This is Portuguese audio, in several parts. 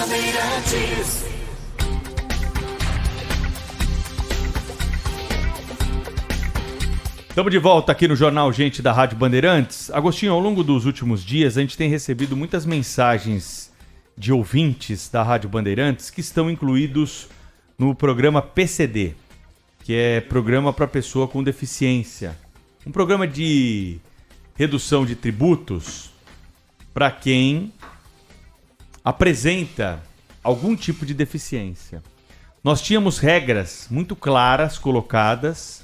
Bandeirantes. Estamos de volta aqui no Jornal Gente da Rádio Bandeirantes. Agostinho, ao longo dos últimos dias a gente tem recebido muitas mensagens de ouvintes da Rádio Bandeirantes que estão incluídos no programa PCD, que é Programa para Pessoa com Deficiência. Um programa de redução de tributos para quem apresenta algum tipo de deficiência. Nós tínhamos regras muito claras colocadas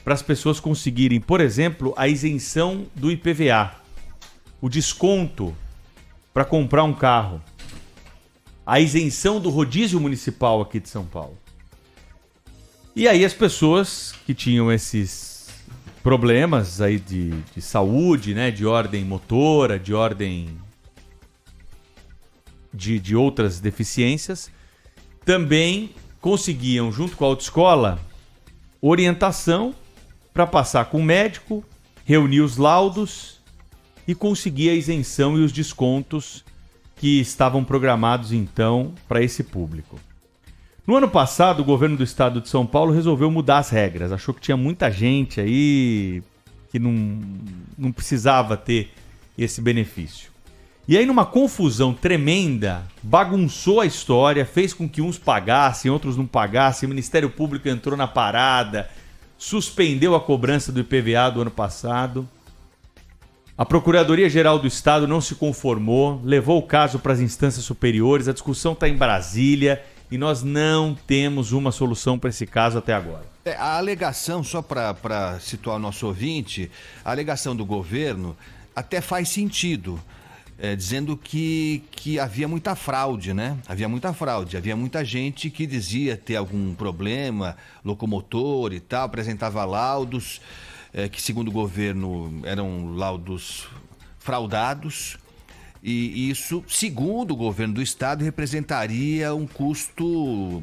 para as pessoas conseguirem, por exemplo, a isenção do IPVA, o desconto para comprar um carro, a isenção do rodízio municipal aqui de São Paulo. E aí as pessoas que tinham esses problemas aí de saúde, né, de ordem motora, de ordem de outras deficiências, também conseguiam, junto com a autoescola, orientação para passar com o médico, reunir os laudos e conseguir a isenção e os descontos que estavam programados então para esse público. No ano passado, o governo do estado de São Paulo resolveu mudar as regras. Achou que tinha muita gente aí que não precisava ter esse benefício. E aí, numa confusão tremenda, bagunçou a história, fez com que uns pagassem, outros não pagassem, o Ministério Público entrou na parada, suspendeu a cobrança do IPVA do ano passado. A Procuradoria-Geral do Estado não se conformou, levou o caso para as instâncias superiores, a discussão está em Brasília e nós não temos uma solução para esse caso até agora. A alegação, só para situar o nosso ouvinte, a alegação do governo até faz sentido. Dizendo que havia muita fraude, né? Havia muita gente que dizia ter algum problema, locomotor e tal, apresentava laudos, que segundo o governo eram laudos fraudados, e isso, segundo o governo do estado, representaria um custo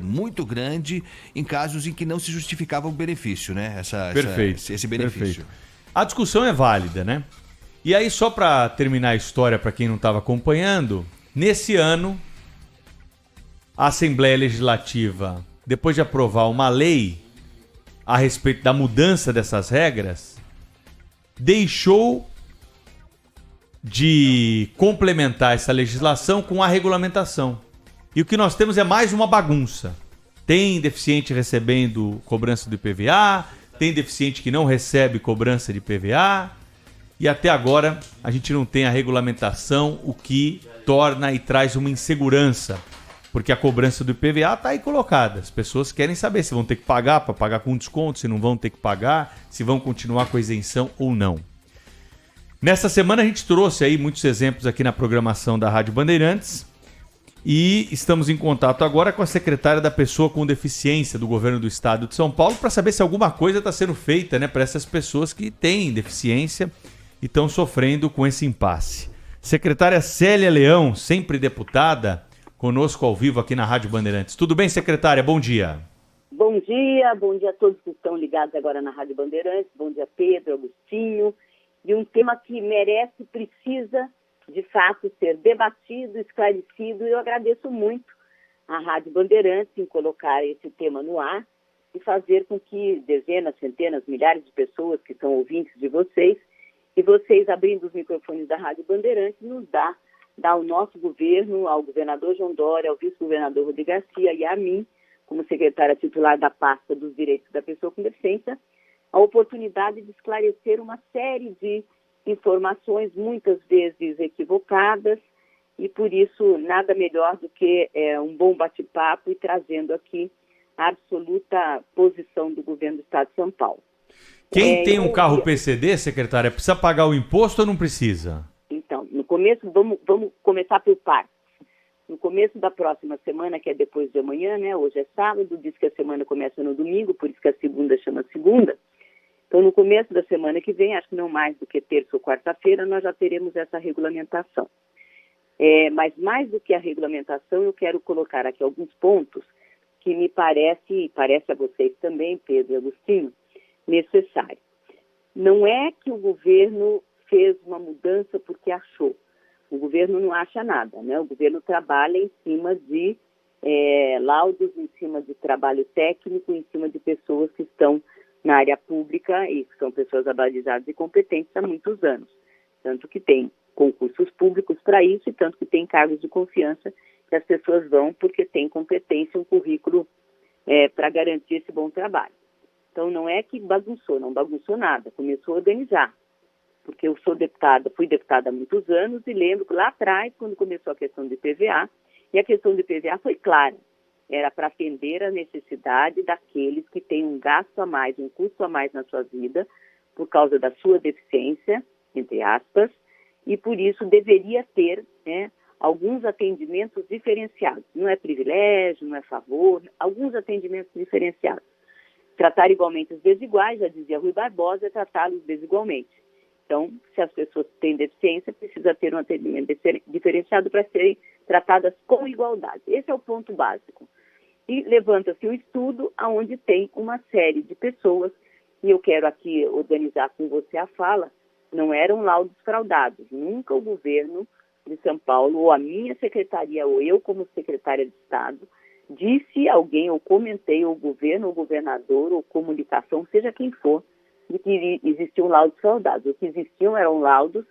muito grande em casos em que não se justificava o benefício, né? Esse benefício. Perfeito. A discussão é válida, né? E aí, só para terminar a história, para quem não estava acompanhando, nesse ano, a Assembleia Legislativa, depois de aprovar uma lei a respeito da mudança dessas regras, deixou de complementar essa legislação com a regulamentação. E o que nós temos é mais uma bagunça. Tem deficiente recebendo cobrança do IPVA, tem deficiente que não recebe cobrança de IPVA. E até agora a gente não tem a regulamentação, o que torna e traz uma insegurança. Porque a cobrança do IPVA está aí colocada. As pessoas querem saber se vão ter que pagar para pagar com desconto, se não vão ter que pagar, se vão continuar com a isenção ou não. Nessa semana a gente trouxe aí muitos exemplos aqui na programação da Rádio Bandeirantes. E estamos em contato agora com a secretária da Pessoa com Deficiência do Governo do Estado de São Paulo para saber se alguma coisa está sendo feita, né, para essas pessoas que têm deficiência e estão sofrendo com esse impasse. Secretária Célia Leão, sempre deputada, conosco ao vivo aqui na Rádio Bandeirantes. Tudo bem, secretária? Bom dia. Bom dia a todos que estão ligados agora na Rádio Bandeirantes. Bom dia, Pedro, Agostinho. E um tema que merece, precisa, de fato, ser debatido, esclarecido. E eu agradeço muito à Rádio Bandeirantes em colocar esse tema no ar e fazer com que dezenas, centenas, milhares de pessoas que são ouvintes de vocês, e vocês, abrindo os microfones da Rádio Bandeirantes, nos dá ao nosso governo, ao governador João Dória, ao vice-governador Rodrigo Garcia e a mim, como secretária titular da pasta dos direitos da pessoa com deficiência, a oportunidade de esclarecer uma série de informações, muitas vezes equivocadas, e por isso nada melhor do que um bom bate-papo e trazendo aqui a absoluta posição do governo do Estado de São Paulo. Quem tem um carro PCD, secretária, precisa pagar o imposto ou não precisa? Então, no começo, vamos começar por partes. No começo da próxima semana, que é depois de amanhã, né? Hoje é sábado, diz que a semana começa no domingo, por isso que a segunda chama segunda. Então, no começo da semana que vem, acho que não mais do que terça ou quarta-feira, nós já teremos essa regulamentação. Mas mais do que a regulamentação, eu quero colocar aqui alguns pontos que me parece a vocês também, Pedro e Agostinho, necessário. Não é que o governo fez uma mudança porque achou. O governo não acha nada, né? O governo trabalha em cima de laudos, em cima de trabalho técnico, em cima de pessoas que estão na área pública e que são pessoas abalizadas e competentes há muitos anos. Tanto que tem concursos públicos para isso e tanto que tem cargos de confiança que as pessoas vão porque tem competência, um currículo para garantir esse bom trabalho. Então não é que bagunçou, não bagunçou nada, começou a organizar. Porque eu fui deputada há muitos anos e lembro que lá atrás, quando começou a questão de IPVA, e a questão do IPVA foi clara, era para atender a necessidade daqueles que têm um gasto a mais, um custo a mais na sua vida, por causa da sua deficiência, entre aspas, e por isso deveria ter, né, alguns atendimentos diferenciados. Não é privilégio, não é favor, alguns atendimentos diferenciados. Tratar igualmente os desiguais, já dizia Rui Barbosa, é tratá-los desigualmente. Então, se as pessoas têm deficiência, precisa ter um atendimento diferenciado para serem tratadas com igualdade. Esse é o ponto básico. E levanta-se um estudo onde tem uma série de pessoas, e eu quero aqui organizar com você a fala, não eram laudos fraudados. Nunca o governo de São Paulo, ou a minha secretaria, ou eu como secretária de Estado, disse a alguém, ou comentei, ou o governo, ou o governador, ou comunicação, seja quem for, de que existiam laudos fraudados. O que existiam eram laudos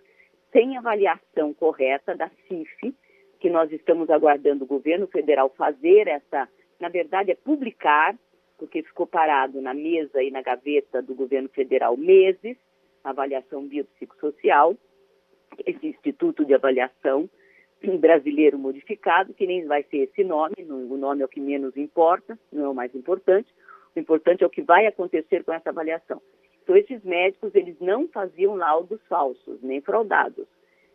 sem avaliação correta da CIF, que nós estamos aguardando o governo federal fazer essa, na verdade é publicar, porque ficou parado na mesa e na gaveta do governo federal meses, a avaliação biopsicossocial, esse Instituto de Avaliação brasileiro modificado, que nem vai ser esse nome, o nome é o que menos importa, não é o mais importante, o importante é o que vai acontecer com essa avaliação. Então, esses médicos, eles não faziam laudos falsos, nem fraudados,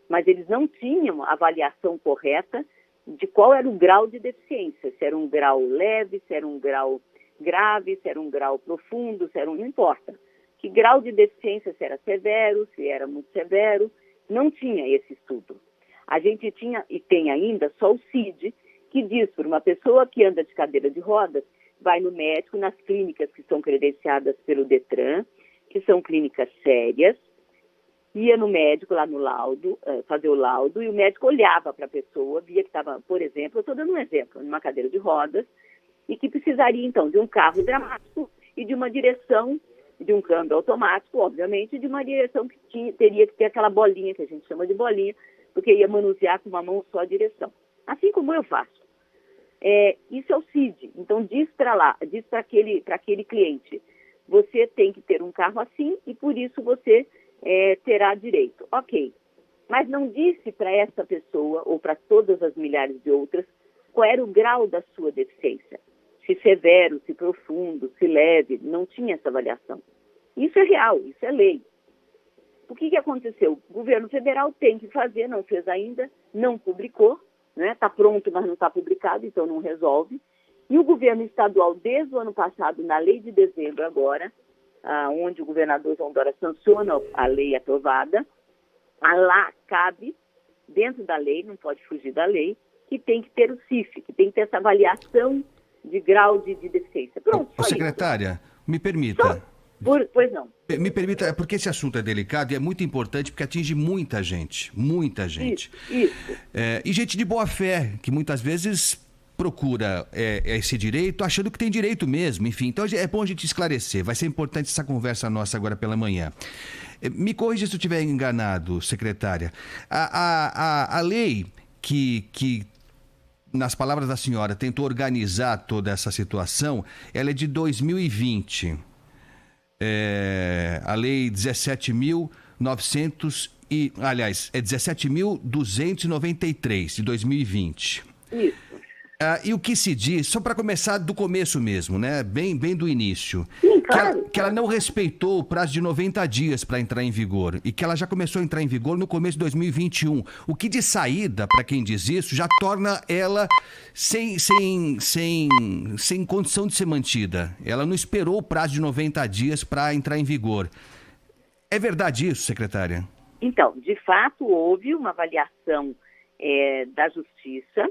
mas eles não tinham avaliação correta de qual era o grau de deficiência, se era um grau leve, se era um grau grave, se era um grau profundo, se era não importa. Que grau de deficiência, se era severo, se era muito severo, não tinha esse estudo. A gente tinha, e tem ainda, só o CID, que diz para uma pessoa que anda de cadeira de rodas, vai no médico, nas clínicas que são credenciadas pelo Detran, que são clínicas sérias, ia no médico lá no laudo, fazer o laudo, e o médico olhava para a pessoa, via que estava, por exemplo, eu estou dando um exemplo, numa cadeira de rodas, e que precisaria, então, de um carro dramático e de uma direção, de um câmbio automático, obviamente, de uma direção que teria que ter aquela bolinha, que a gente chama de bolinha, porque ia manusear com uma mão só a direção. Assim como eu faço. Isso é o CID. Então, diz para aquele cliente, você tem que ter um carro assim e por isso você terá direito. Ok, mas não disse para essa pessoa ou para todas as milhares de outras qual era o grau da sua deficiência. Se severo, se profundo, se leve, não tinha essa avaliação. Isso é real, isso é lei. O que aconteceu? O governo federal tem que fazer, não fez ainda, não publicou, né? Está pronto, mas não está publicado, então não resolve. E o governo estadual, desde o ano passado, na lei de dezembro agora, onde o governador João Dória sanciona a lei aprovada, lá cabe, dentro da lei, não pode fugir da lei, que tem que ter o CIF, que tem que ter essa avaliação de grau de deficiência. Pronto, só secretária, me permita. Pois não. Me permita, porque esse assunto é delicado e é muito importante porque atinge muita gente, muita gente. Isso. E gente de boa fé, que muitas vezes procura esse direito achando que tem direito mesmo, enfim. Então é bom a gente esclarecer, vai ser importante essa conversa nossa agora pela manhã. Me corrija se eu estiver enganado, secretária. A lei que nas palavras da senhora, tentou organizar toda essa situação, ela é de 2020. A lei 17.293, de 2020. Isso. E o que se diz, só para começar do começo mesmo, né? Bem do início. Sim, claro. Que ela não respeitou o prazo de 90 dias para entrar em vigor e que ela já começou a entrar em vigor no começo de 2021. O que de saída, para quem diz isso, já torna ela sem condição de ser mantida. Ela não esperou o prazo de 90 dias para entrar em vigor. É verdade isso, secretária? Então, de fato, houve uma avaliação da Justiça.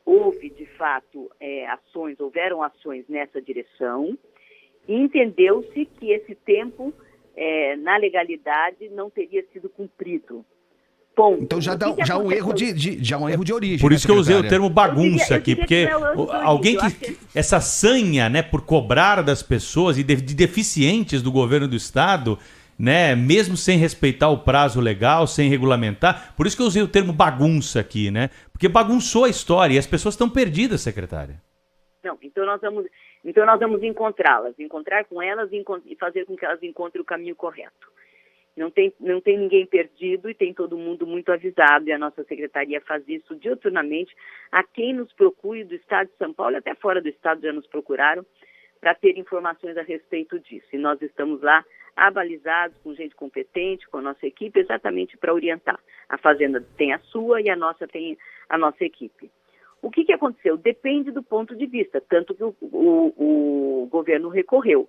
Houve, de fato, houveram ações nessa direção e entendeu-se que esse tempo, na legalidade, não teria sido cumprido. Ponto. Então já dá O que já um erro aconteceu? já um erro de origem. Por né, isso que eu usei o secretária? termo bagunça Eu aqui, diria porque que não é o erro de alguém origem, eu que. acho que- Essa sanha, né, por cobrar das pessoas e de deficientes do governo do Estado, né, mesmo sem respeitar o prazo legal, sem regulamentar. Por isso que eu usei o termo bagunça aqui, né? Porque bagunçou a história e as pessoas estão perdidas, secretária. Não, então nós vamos encontrá-las, encontrar com elas e fazer com que elas encontrem o caminho correto. Não tem ninguém perdido e tem todo mundo muito avisado, e a nossa secretaria faz isso diuturnamente. A quem nos procure do estado de São Paulo, até fora do estado já nos procuraram, para ter informações a respeito disso. E nós estamos lá abalizados, com gente competente, com a nossa equipe, exatamente para orientar. A Fazenda tem a sua e a nossa tem a nossa equipe. O que aconteceu? Depende do ponto de vista, tanto que o governo recorreu.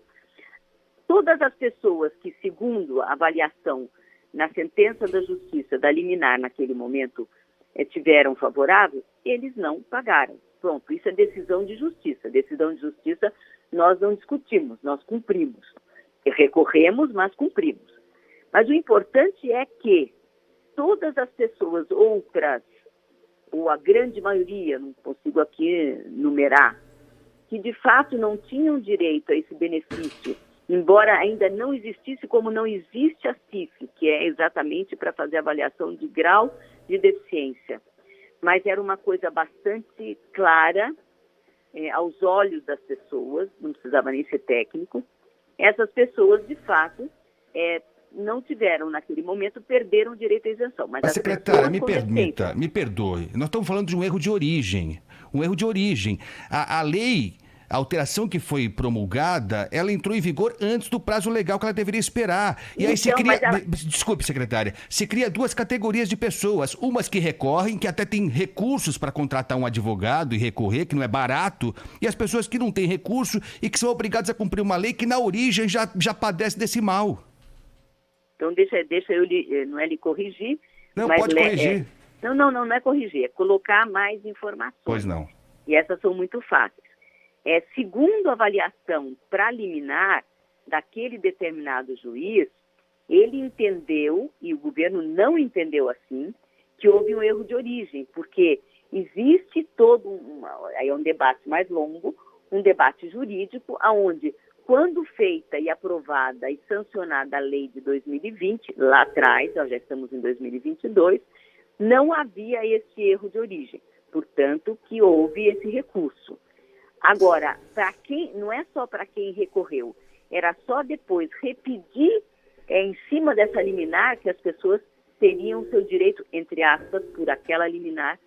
Todas as pessoas que, segundo a avaliação na sentença da Justiça, da liminar naquele momento, tiveram favorável, eles não pagaram. Pronto, isso é decisão de justiça. Decisão de justiça nós não discutimos, nós cumprimos. Recorremos, mas cumprimos. Mas o importante é que todas as pessoas outras, ou a grande maioria, não consigo aqui numerar, que de fato não tinham direito a esse benefício, embora ainda não existisse, como não existe a CIF, que é exatamente para fazer avaliação de grau de deficiência. Mas era uma coisa bastante clara aos olhos das pessoas, não precisava nem ser técnico. Essas pessoas, de fato, não tiveram, naquele momento, perderam o direito à isenção. Mas Secretária, me perdoe. Nós estamos falando de um erro de origem. Um erro de origem. A lei, a alteração que foi promulgada, ela entrou em vigor antes do prazo legal que ela deveria esperar. E aí se cria... Desculpe, secretária. Se cria duas categorias de pessoas. Umas que recorrem, que até têm recursos para contratar um advogado e recorrer, que não é barato. E as pessoas que não têm recurso e que são obrigadas a cumprir uma lei que, na origem, já padece desse mal. Então, deixa eu não é lhe corrigir. Não, mas pode corrigir. Não é corrigir, é colocar mais informações. Pois não. E essas são muito fáceis. Segundo a avaliação preliminar daquele determinado juiz, ele entendeu, e o governo não entendeu assim, que houve um erro de origem, porque existe aí é um debate mais longo, um debate jurídico, onde, quando feita e aprovada e sancionada a lei de 2020, lá atrás, nós já estamos em 2022, não havia esse erro de origem. Portanto, que houve esse recurso. Agora, não é só para quem recorreu, era só depois repetir em cima dessa liminar que as pessoas teriam seu direito, entre aspas, por aquela liminar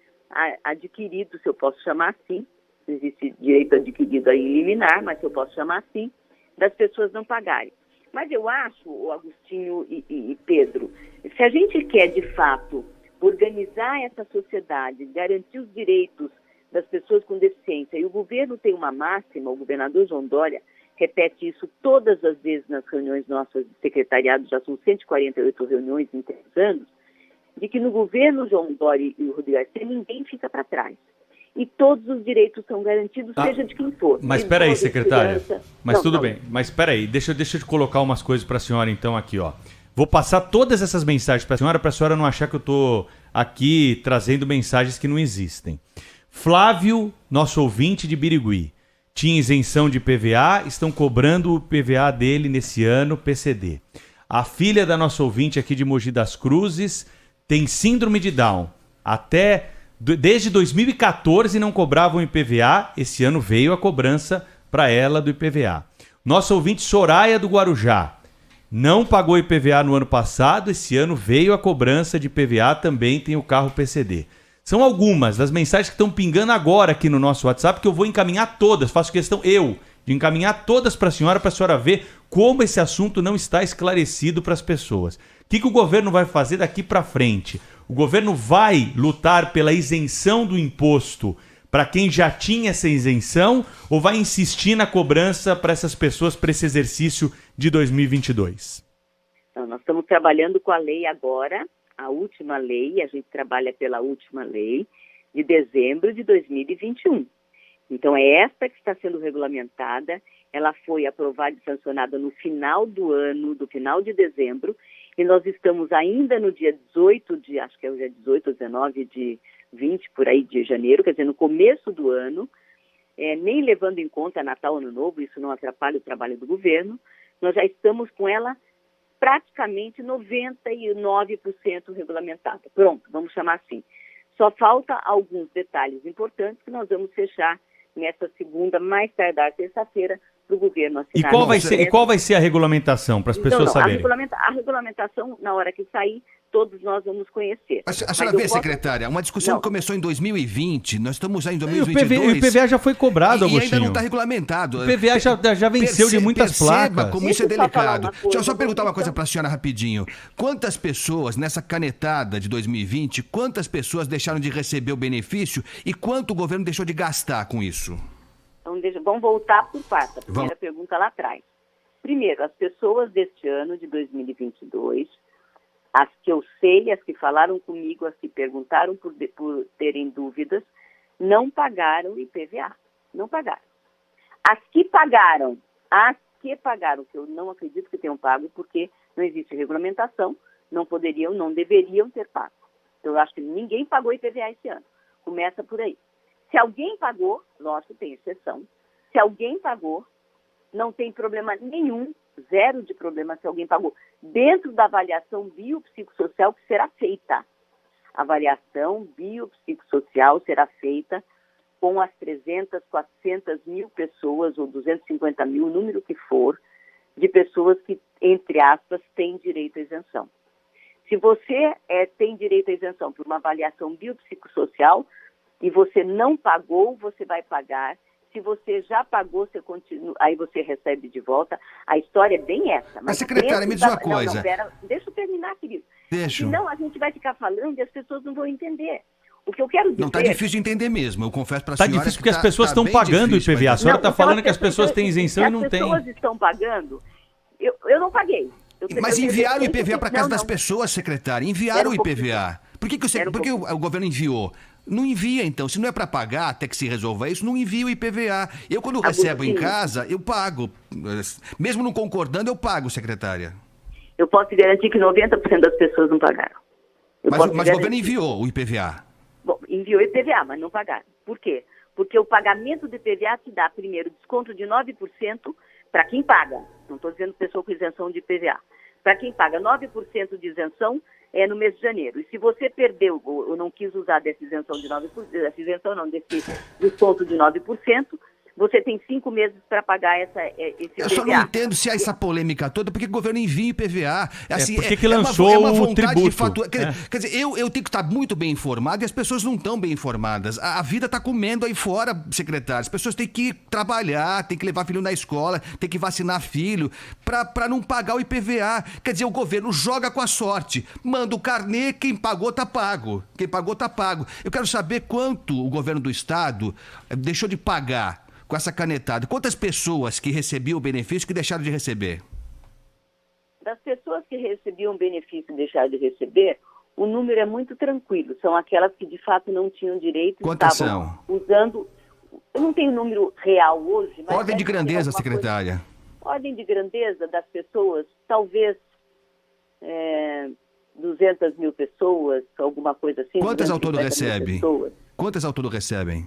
adquirido, se eu posso chamar assim, existe direito adquirido aí em liminar, mas se eu posso chamar assim, das pessoas não pagarem. Mas eu acho, Agostinho e Pedro, se a gente quer de fato organizar essa sociedade, garantir os direitos das pessoas com deficiência, e o governo tem uma máxima, o governador João Dória repete isso todas as vezes nas reuniões nossas de secretariado, já são 148 reuniões em 3 anos, de que no governo João Dória e o Rodrigo Garcia ninguém fica para trás. E todos os direitos são garantidos, seja de quem for. Mas espera aí, secretária. Mas tudo bem. Mas espera aí, deixa eu te colocar umas coisas para a senhora então aqui, ó. Vou passar todas essas mensagens para a senhora não achar que eu estou aqui trazendo mensagens que não existem. Flávio, nosso ouvinte de Birigui, tinha isenção de PVA, estão cobrando o PVA dele nesse ano, PCD. A filha da nossa ouvinte aqui de Mogi das Cruzes tem síndrome de Down. Desde 2014 não cobravam IPVA, esse ano veio a cobrança para ela do IPVA. Nossa ouvinte Soraya do Guarujá não pagou IPVA no ano passado, esse ano veio a cobrança de IPVA, também tem o carro PCD. São algumas das mensagens que estão pingando agora aqui no nosso WhatsApp, que eu vou encaminhar todas, faço questão de encaminhar todas para a senhora ver como esse assunto não está esclarecido para as pessoas. O que o governo vai fazer daqui para frente? O governo vai lutar pela isenção do imposto para quem já tinha essa isenção ou vai insistir na cobrança para essas pessoas para esse exercício de 2022? Então, nós estamos trabalhando com a lei agora, a última lei, a gente trabalha pela última lei de dezembro de 2021. Então, é esta que está sendo regulamentada, ela foi aprovada e sancionada no final do ano, do final de dezembro, E nós estamos ainda no dia 18 acho que é o dia 18 ou 19 de 20, por aí, de janeiro, quer dizer, no começo do ano, nem levando em conta Natal, Ano Novo, isso não atrapalha o trabalho do governo, nós já estamos com ela praticamente 99% regulamentada. Pronto, vamos chamar assim. Só falta alguns detalhes importantes que nós vamos fechar nessa segunda, mais tardar terça-feira, para o governo assinar. E qual vai ser a regulamentação, para as pessoas saberem? A regulamentação, na hora que sair, todos nós vamos conhecer. A senhora vê, secretária, uma discussão que começou em 2020, nós estamos já em E 2022. o IPVA já foi cobrado, e Agostinho. ainda não está regulamentado. O IPVA já venceu de muitas placas. Perceba como isso é Deixa eu só falar delicado. uma coisa, Deixa eu só perguntar uma então. coisa para a senhora rapidinho. Quantas pessoas, nessa canetada de 2020, quantas pessoas deixaram de receber o benefício e quanto o governo deixou de gastar com isso? Então, vamos voltar por partes. A primeira pergunta lá atrás. Primeiro, as pessoas deste ano, de 2022, as que eu sei, as que falaram comigo, as que perguntaram por terem dúvidas, não pagaram IPVA. Não pagaram. As que pagaram, que eu não acredito que tenham pago, porque não existe regulamentação, não poderiam, não deveriam ter pago. Então, eu acho que ninguém pagou IPVA esse ano. Começa por aí. Se alguém pagou, lógico, tem exceção. Se alguém pagou, não tem problema nenhum, zero de problema se alguém pagou, dentro da avaliação biopsicossocial que será feita. A avaliação biopsicossocial será feita com as 300, 400 mil pessoas, ou 250 mil, o número que for, de pessoas que, entre aspas, têm direito à isenção. Se você tem direito à isenção por uma avaliação biopsicossocial, e você não pagou, você vai pagar. Se você já pagou, você continua, aí você recebe de volta. A história é bem essa. Mas secretária, me diz uma coisa. Não, pera, deixa eu terminar, querido. Senão a gente vai ficar falando e as pessoas não vão entender. O que eu quero dizer... Não, está difícil de entender mesmo, eu confesso para a senhora. Está difícil porque as pessoas estão pagando o IPVA. A senhora está falando que as pessoas têm isenção e não têm. As pessoas estão pagando, eu não paguei. Mas enviaram o IPVA para casa das pessoas, secretária. Enviaram o IPVA. Por que o governo enviou? Não envia, então. Se não é para pagar, até que se resolva isso, não envia o IPVA. Eu, quando recebo em casa, eu pago. Mesmo não concordando, eu pago, secretária. Eu posso te garantir que 90% das pessoas não pagaram. Mas o governo enviou o IPVA. Bom, enviou o IPVA, mas não pagaram. Por quê? Porque o pagamento do IPVA te dá, primeiro, desconto de 9% para quem paga. Não estou dizendo pessoa com isenção de IPVA. Para quem paga 9% de isenção, no mês de janeiro. E se você perdeu ou não quis usar dessa isenção de 9%, desse desconto de 9%, você tem 5 meses para pagar esse IPVA. Eu só não entendo se há essa polêmica toda, porque o governo envia IPVA. Assim, por que lançou o tributo? Quer dizer, eu tenho que estar muito bem informado e as pessoas não estão bem informadas. A vida está comendo aí fora, secretário. As pessoas têm que trabalhar, têm que levar filho na escola, têm que vacinar filho, para não pagar o IPVA. Quer dizer, o governo joga com a sorte. Manda o carnê, quem pagou tá pago. Quem pagou tá pago. Eu quero saber quanto o governo do estado deixou de pagar com essa canetada. Quantas pessoas que recebiam o benefício que deixaram de receber? Das pessoas que recebiam o benefício e deixaram de receber, o número é muito tranquilo. São aquelas que de fato não tinham direito. Quantas estavam são? Usando. Eu não tenho o número real hoje, mas. Ordem de grandeza, secretária. Ordem de grandeza das pessoas, talvez 200 mil pessoas, alguma coisa assim. Quantas ao todo recebem? Quantas ao todo recebem?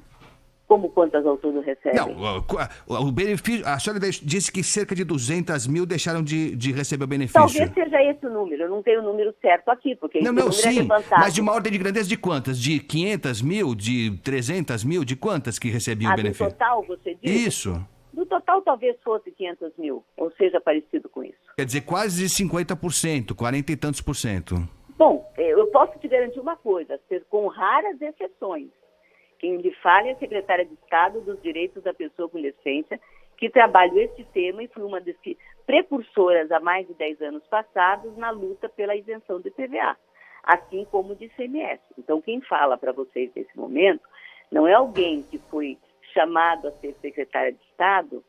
Como quantas ao todo recebem? Não, o benefício, a senhora disse que cerca de 200 mil deixaram de receber o benefício. Talvez seja esse o número, eu não tenho o número certo aqui, porque não, número sim, é levantado. Mas de uma ordem de grandeza de quantas? De 500 mil, de 300 mil, de quantas que recebiam o benefício? Do total, você diz? Isso. Do total talvez fosse 500 mil, ou seja, parecido com isso. Quer dizer, quase 50%, 40 e tantos por cento. Bom, eu posso te garantir uma coisa, com raras exceções. Quem lhe fala é a secretária de Estado dos Direitos da Pessoa com Deficiência, que trabalhou esse tema e foi uma das precursoras há mais de 10 anos passados na luta pela isenção do IPVA, assim como de ICMS. Então, quem fala para vocês nesse momento não é alguém que foi chamado a ser secretária de Estado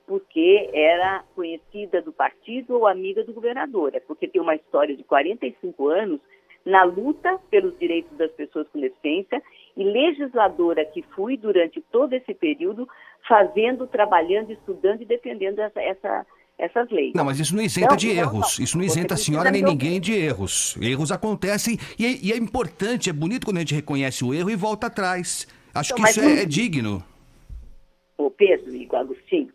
porque era conhecida do partido ou amiga do governador, é porque tem uma história de 45 anos na luta pelos direitos das pessoas com deficiência e legisladora que fui durante todo esse período, trabalhando, estudando e defendendo essas leis. Não, mas isso não isenta de Não, erros. não. Isso não Você isenta a precisa senhora nem me ninguém de erros. Erros acontecem e é importante, é bonito quando a gente reconhece o erro e volta atrás. Acho Então, que mas isso é digno. Ô Pedro e Agostinho,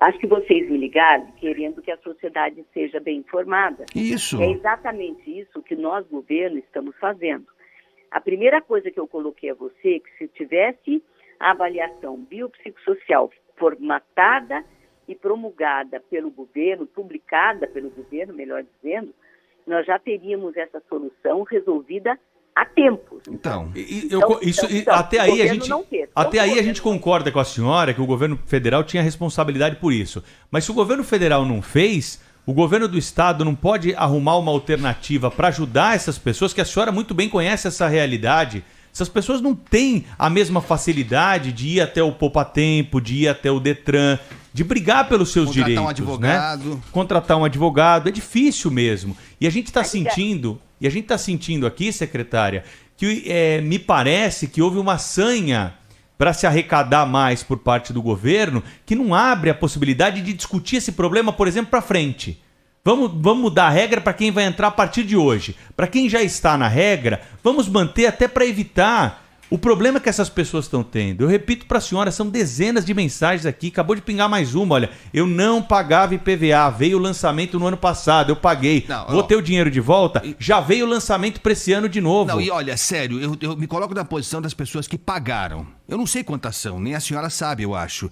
acho que vocês me ligaram querendo que a sociedade seja bem informada. Isso. É exatamente isso que nós, governo, estamos fazendo. A primeira coisa que eu coloquei a você é que se tivesse a avaliação biopsicossocial formatada e promulgada pelo governo, publicada pelo governo, melhor dizendo, nós já teríamos essa solução resolvida há tempos. Então, Até aí a gente, não fez. até aí a Então, gente concorda com a senhora que o governo federal tinha responsabilidade por isso. Mas se o governo federal não fez, o governo do estado não pode arrumar uma alternativa para ajudar essas pessoas, que a senhora muito bem conhece essa realidade. Essas pessoas não têm a mesma facilidade de ir até o Poupatempo, de ir até o Detran, de brigar pelos seus direitos. Contratar um advogado. Né? Contratar um advogado. É difícil mesmo. E a gente está sentindo aqui, secretária, que me parece que houve uma sanha para se arrecadar mais por parte do governo, que não abre a possibilidade de discutir esse problema, por exemplo, para frente. Vamos mudar a regra para quem vai entrar a partir de hoje. Para quem já está na regra, vamos manter até para evitar o problema que essas pessoas estão tendo. Eu repito para a senhora, são dezenas de mensagens aqui. Acabou de pingar mais uma, olha. Eu não pagava IPVA, veio o lançamento no ano passado, eu paguei. Vou ter o dinheiro de volta, já veio o lançamento para esse ano de novo. Não, e olha, sério, eu me coloco na posição das pessoas que pagaram. Eu não sei quantas são, nem a senhora sabe, eu acho.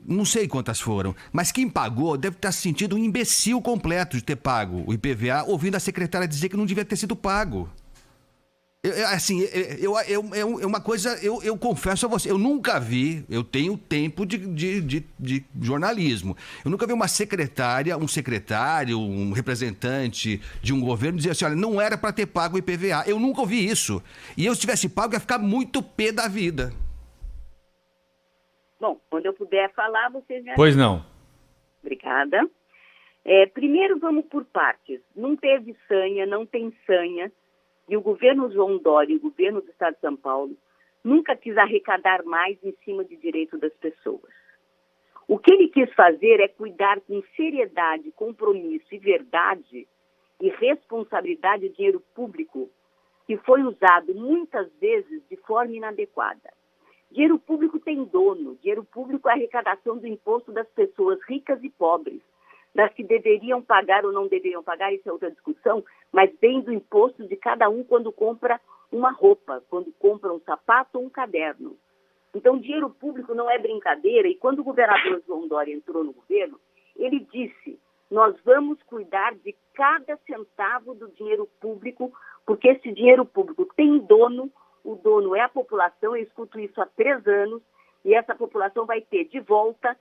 Não sei quantas foram, mas quem pagou deve estar se sentindo um imbecil completo de ter pago o IPVA, ouvindo a secretária dizer que não devia ter sido pago. É uma coisa, eu confesso a você, eu nunca vi, eu tenho tempo de jornalismo, eu nunca vi uma secretária, um secretário, um representante de um governo dizer assim, olha, não era para ter pago o IPVA, eu nunca ouvi isso. E eu, se tivesse pago, ia ficar muito pé da vida. Bom, quando eu puder falar, vocês me Pois não. Obrigada. Primeiro, vamos por partes. Não teve sanha, não tem sanha. E o governo João Dória e o governo do Estado de São Paulo nunca quis arrecadar mais em cima de direito das pessoas. O que ele quis fazer é cuidar com seriedade, compromisso e verdade e responsabilidade do dinheiro público que foi usado muitas vezes de forma inadequada. Dinheiro público tem dono, dinheiro público é a arrecadação do imposto das pessoas ricas e pobres, das que deveriam pagar ou não deveriam pagar, isso é outra discussão, mas vem do imposto de cada um quando compra uma roupa, quando compra um sapato ou um caderno. Então, dinheiro público não é brincadeira, e quando o governador João Dória entrou no governo, ele disse, nós vamos cuidar de cada centavo do dinheiro público, porque esse dinheiro público tem dono. O dono é a população, eu escuto isso há 3 anos, e essa população vai ter de volta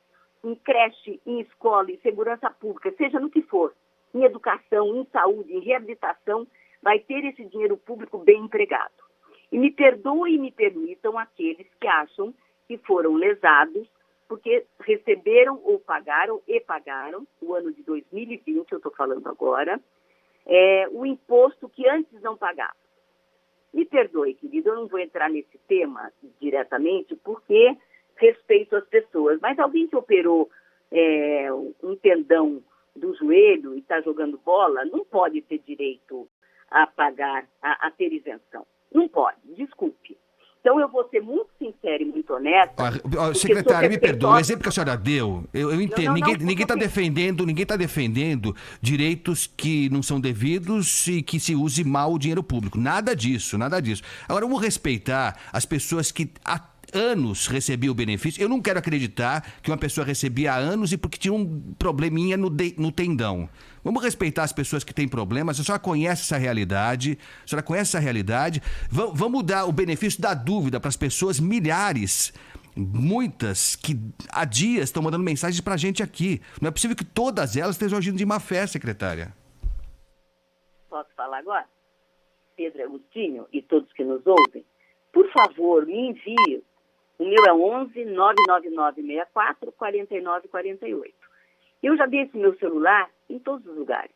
em creche, em escola, em segurança pública, seja no que for, em educação, em saúde, em reabilitação, vai ter esse dinheiro público bem empregado. E me perdoem e me permitam aqueles que acham que foram lesados porque receberam ou pagaram o ano de 2020, eu estou falando agora, o imposto que antes não pagavam. Me perdoe, querido, eu não vou entrar nesse tema diretamente porque respeito as pessoas, mas alguém que operou um tendão do joelho e está jogando bola não pode ter direito a pagar, a ter isenção. Não pode, desculpe. Então eu vou ser muito sincera e muito honesta. Secretária, me perdoe, o exemplo que a senhora deu, eu entendo, ninguém está defendendo direitos que não são devidos e que se use mal o dinheiro público. Nada disso, nada disso. Agora, vamos respeitar as pessoas que há anos recebiam o benefício. Eu não quero acreditar que uma pessoa recebia há anos e porque tinha um probleminha no tendão. Vamos respeitar as pessoas que têm problemas. A senhora conhece essa realidade. Vamos dar o benefício da dúvida para as pessoas, milhares, muitas, que há dias estão mandando mensagens para a gente aqui. Não é possível que todas elas estejam agindo de má fé, secretária. Posso falar agora? Pedro Agostinho e todos que nos ouvem, por favor, me envie. O meu é 11 999 64 49 48. Eu já dei esse meu celular em todos os lugares.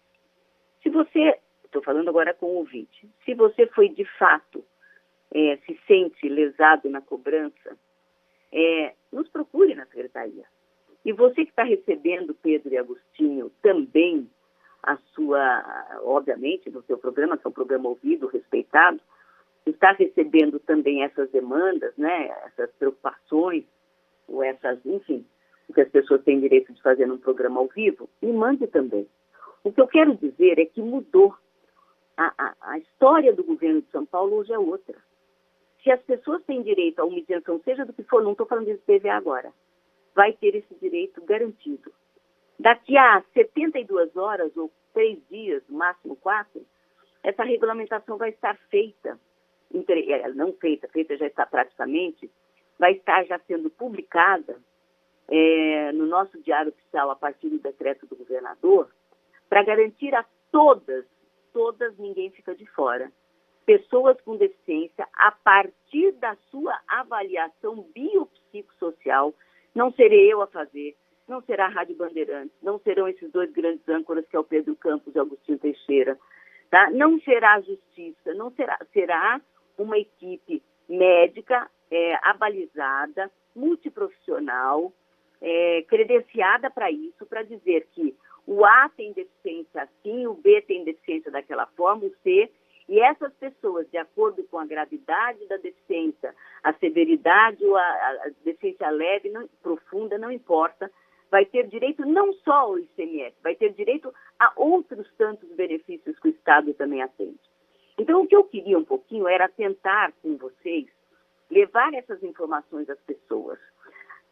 Se você, estou falando agora com o ouvinte, se você foi de fato, se sente lesado na cobrança, nos procure na secretaria. E você que está recebendo, Pedro e Agostinho, também a sua, obviamente, no seu programa, que é um programa ouvido, respeitado, está recebendo também essas demandas, né, essas preocupações, ou essas, enfim, o que as pessoas têm direito de fazer num programa ao vivo, me mande também. O que eu quero dizer é que mudou. A história do governo de São Paulo hoje é outra. Se as pessoas têm direito a uma isenção, seja do que for, não estou falando de IPVA agora, vai ter esse direito garantido. Daqui a 72 horas, ou 3 dias, no máximo 4, essa regulamentação vai estar feita. Não feita, feita já está praticamente, vai estar já sendo publicada no nosso Diário Oficial a partir do decreto do governador, para garantir a todas, ninguém fica de fora, pessoas com deficiência, a partir da sua avaliação biopsicossocial. Não serei eu a fazer, não será a Rádio Bandeirantes, não serão esses 2 grandes âncoras, que é o Pedro Campos e o Agostinho Teixeira, tá? Não será a Justiça, não será uma equipe médica abalizada, multiprofissional, credenciada para isso, para dizer que o A tem deficiência assim, o B tem deficiência daquela forma, o C, e essas pessoas, de acordo com a gravidade da deficiência, a severidade ou a deficiência leve, profunda, não importa, vai ter direito não só ao ICMS, vai ter direito a outros tantos benefícios que o Estado também atende. Então, o que eu queria um pouquinho era tentar com vocês levar essas informações às pessoas.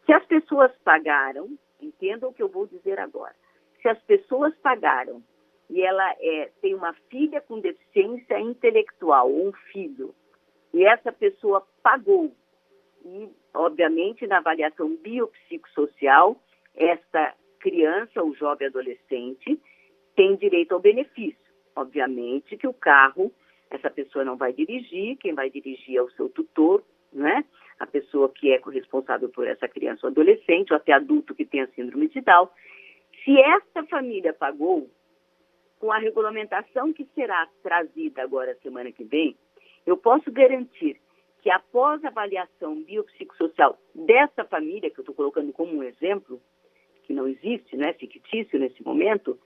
Se as pessoas pagaram, entendam o que eu vou dizer agora, se as pessoas pagaram e ela tem uma filha com deficiência intelectual, ou um filho, e essa pessoa pagou, e, obviamente, na avaliação biopsicossocial, essa criança, ou jovem adolescente, tem direito ao benefício. Obviamente que o carro, essa pessoa não vai dirigir, quem vai dirigir é o seu tutor, né? A pessoa que é responsável por essa criança ou adolescente, ou até adulto que tem a síndrome de Down. Se essa família pagou, com a regulamentação que será trazida agora semana que vem, eu posso garantir que após a avaliação biopsicossocial dessa família, que eu estou colocando como um exemplo, que não existe, né, fictício nesse momento,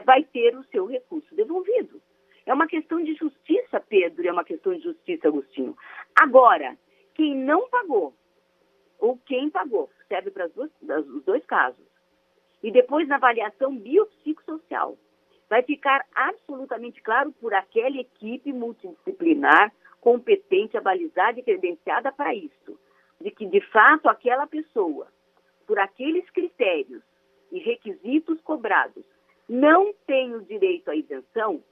vai ter o seu recurso devolvido. É uma questão de justiça, Pedro, e é uma questão de justiça, Agostinho. Agora, quem não pagou, ou quem pagou, serve para os 2 casos. E depois, na avaliação biopsicossocial, vai ficar absolutamente claro por aquela equipe multidisciplinar, competente, abalizada e credenciada para isso, de que, de fato, aquela pessoa, por aqueles critérios e requisitos cobrados, não tem o direito à isenção.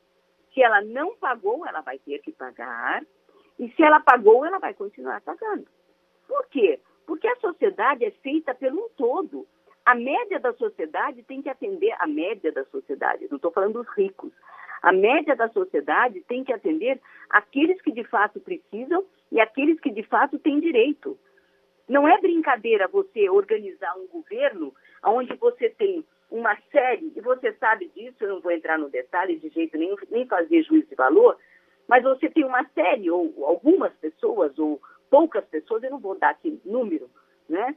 Se ela não pagou, ela vai ter que pagar, e se ela pagou, ela vai continuar pagando. Por quê? Porque a sociedade é feita pelo um todo. A média da sociedade tem que atender a média da sociedade, não estou falando dos ricos. A média da sociedade tem que atender aqueles que de fato precisam e aqueles que de fato têm direito. Não é brincadeira você organizar um governo onde você tem uma série, e você sabe disso, eu não vou entrar no detalhe de jeito nenhum, nem fazer juízo de valor, mas você tem uma série, ou algumas pessoas, ou poucas pessoas, eu não vou dar aqui número, né?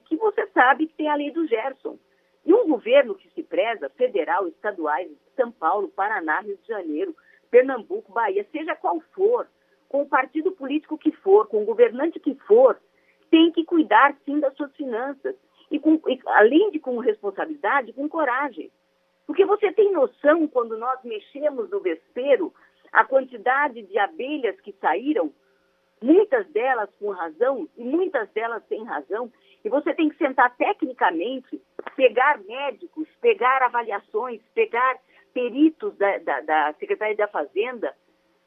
Que você sabe que tem a lei do Gerson. E um governo que se preza, federal, estaduais, São Paulo, Paraná, Rio de Janeiro, Pernambuco, Bahia, seja qual for, com o partido político que for, com o governante que for, tem que cuidar, sim, das suas finanças. E além de com responsabilidade, com coragem. Porque você tem noção, quando nós mexemos no vespeiro, a quantidade de abelhas que saíram, muitas delas com razão e muitas delas sem razão, e você tem que sentar tecnicamente, pegar médicos, pegar avaliações, pegar peritos da Secretaria da Fazenda,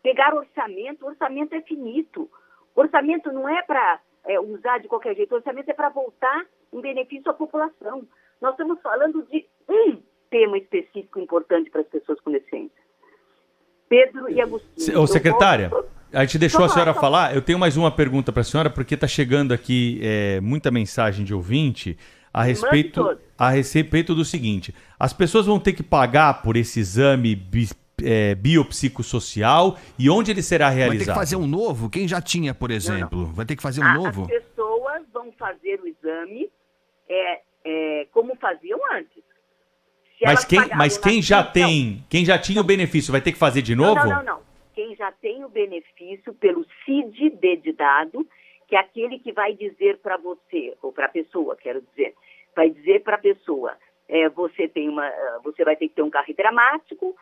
pegar orçamento. O orçamento é finito. O orçamento não é para usar de qualquer jeito, o orçamento é para voltar em benefício à população. Nós estamos falando de um tema específico importante para as pessoas com deficiência. Pedro e Agostinho. Ô, secretária, a gente deixou a senhora falar. Eu tenho mais uma pergunta para a senhora, porque está chegando aqui muita mensagem de ouvinte a respeito do seguinte: as pessoas vão ter que pagar por esse exame biopsicossocial, e onde ele será realizado? Vai ter que fazer um novo? Quem já tinha, por exemplo, vai ter que fazer um novo? As pessoas vão fazer o exame como faziam antes. Mas quem já tinha o benefício vai ter que fazer de novo? Não. Quem já tem o benefício pelo CID de dado, que é aquele que vai dizer para você, ou para a pessoa, quero dizer, vai dizer para a pessoa, você vai ter que ter um carro dramático,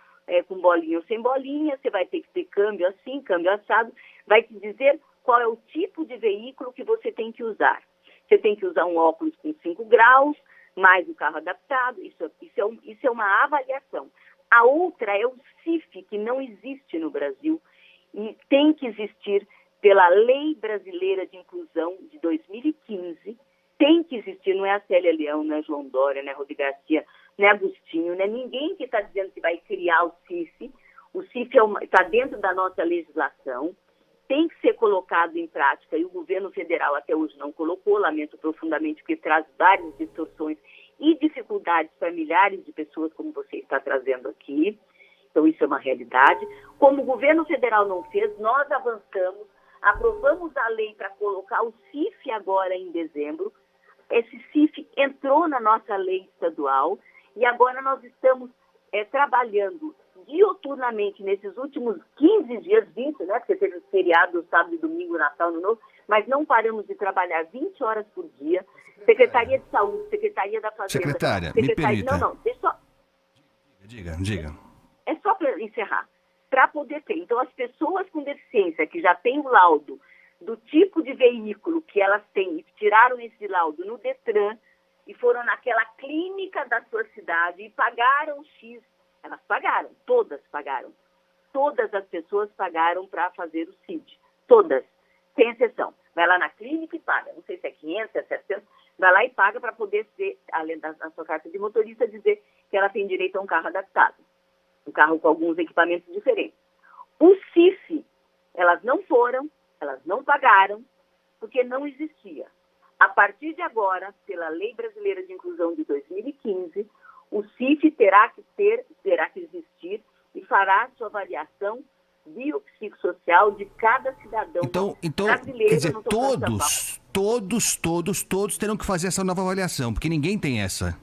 com bolinha ou sem bolinha, você vai ter que ter câmbio assim, câmbio assado, vai te dizer qual é o tipo de veículo que você tem que usar. Você tem que usar um óculos com 5 graus, mais o carro adaptado, isso é uma avaliação. A outra é o CIF, que não existe no Brasil e tem que existir pela Lei Brasileira de Inclusão de 2015, tem que existir, não é a Célia Leão, não é João Dória, não é Rodrigo Garcia, não é Agostinho, não é ninguém que está dizendo que vai criar o CIF. O CIF está dentro da nossa legislação, tem que ser colocado em prática e o governo federal até hoje não colocou, lamento profundamente, porque traz várias distorções e dificuldades para milhares de pessoas, como você está trazendo aqui. Então, isso é uma realidade. Como o governo federal não fez, nós avançamos, aprovamos a lei para colocar o CIF agora em dezembro. Esse CIF entrou na nossa lei estadual e agora nós estamos trabalhando dioturnamente nesses últimos 15 dias, 20, né? Porque teve feriado, sábado e domingo, Natal, Ano Novo, mas não paramos de trabalhar 20 horas por dia. Secretaria de Saúde, Secretaria da Fazenda... Secretária, me permita. Não, deixa só... Diga. É só para encerrar. Para poder ter. Então, as pessoas com deficiência que já têm o laudo do tipo de veículo que elas têm e tiraram esse laudo no Detran e foram naquela clínica da sua cidade e pagaram X. Elas pagaram, todas pagaram. Todas as pessoas pagaram para fazer o CID. Todas, sem exceção. Vai lá na clínica e paga. Não sei se é 500, se é 700. Vai lá e paga para poder ser, além da sua carta de motorista, dizer que ela tem direito a um carro adaptado. Um carro com alguns equipamentos diferentes. O CIF, elas não foram, elas não pagaram, porque não existia. A partir de agora, pela Lei Brasileira de Inclusão de 2015, o CIF terá que existir e fará sua avaliação biopsicossocial de cada cidadão brasileiro. Quer dizer, todos terão que fazer essa nova avaliação, porque ninguém tem essa.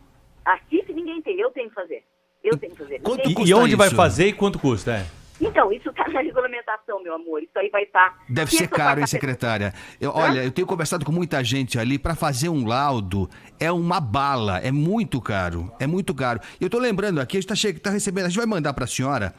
A CIF ninguém tem, eu tenho que fazer. E onde vai fazer e quanto custa? Então, isso está na regulamentação, meu amor. Isso aí vai estar... Deve ser caro, hein, secretária? Olha, eu tenho conversado com muita gente ali, para fazer um laudo é uma bala, é muito caro, é muito caro. E eu tô lembrando aqui, a gente tá recebendo, a gente vai mandar para a senhora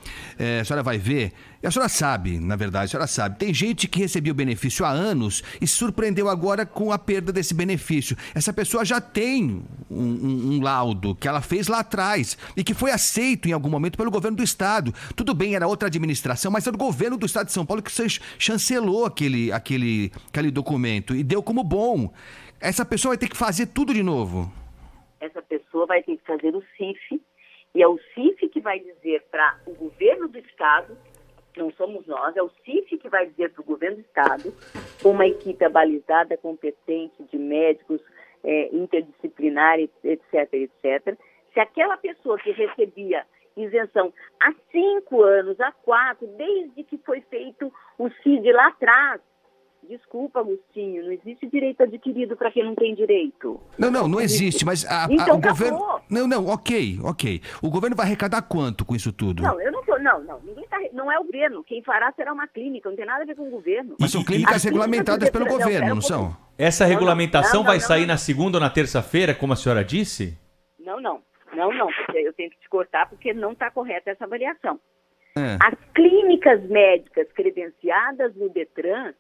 vai ver, e a senhora sabe, na verdade, a senhora sabe, tem gente que recebia o benefício há anos e se surpreendeu agora com a perda desse benefício. Essa pessoa já tem um laudo que ela fez lá atrás e que foi aceito em algum momento pelo governo do estado. Tudo bem, era outra administração, mas era o governo do estado de São Paulo que chancelou aquele documento e deu como bom. Essa pessoa vai ter que fazer tudo de novo. Essa pessoa vai ter que fazer o CIF, e é o CIF que vai dizer para o governo do estado, não somos nós, é o CIF que vai dizer para o governo do estado, com uma equipe abalizada, competente, de médicos, interdisciplinar, etc., se aquela pessoa que recebia isenção há 5 anos, há 4, desde que foi feito o CID lá atrás. Desculpa, Agostinho, não existe direito adquirido para quem não tem direito. Não existe, mas então, o governo... Não, ok. O governo vai arrecadar quanto com isso tudo? Não, eu não tô, ninguém tá, não é o governo. Quem fará será uma clínica, não tem nada a ver com o governo. Mas são clínicas regulamentadas pelo governo, não são? Essa regulamentação vai sair na segunda ou na terça-feira, como a senhora disse? Não, eu tenho que te cortar porque não está correta essa avaliação. As clínicas médicas credenciadas no Detran,